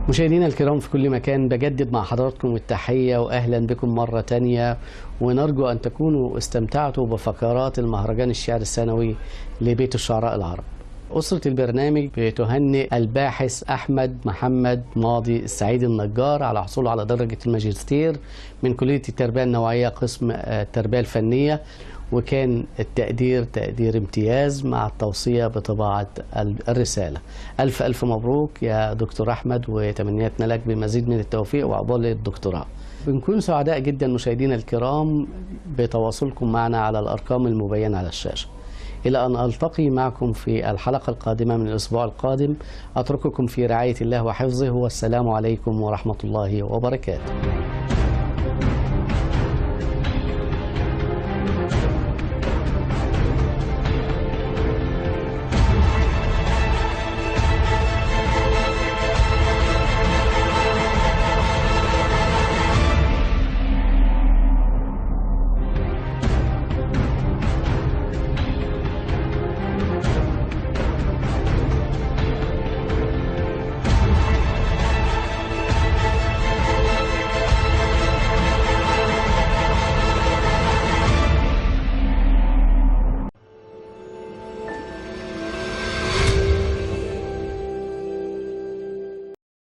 مشاهدينا الكرام في كل مكان، بجدد مع حضراتكم التحية وأهلا بكم مرة تانية، ونرجو أن تكونوا استمتعتوا بفقرات المهرجان الشعر السنوي لبيت الشعراء العرب. أسرة البرنامج بتهنئ الباحث أحمد محمد ماضي السعيد النجار على حصوله على درجة الماجستير من كلية التربية النوعية قسم التربية الفنية، وكان التقدير تقدير امتياز مع التوصية بطباعة الرسالة. ألف ألف مبروك يا دكتور أحمد، وتمنياتنا لك بمزيد من التوفيق وعقبال الدكتوراه. بنكون سعداء جدا مشاهدينا الكرام بتواصلكم معنا على الأرقام المبينة على الشاشة. إلى أن ألتقي معكم في الحلقة القادمة من الأسبوع القادم، أترككم في رعاية الله وحفظه، والسلام عليكم ورحمة الله وبركاته.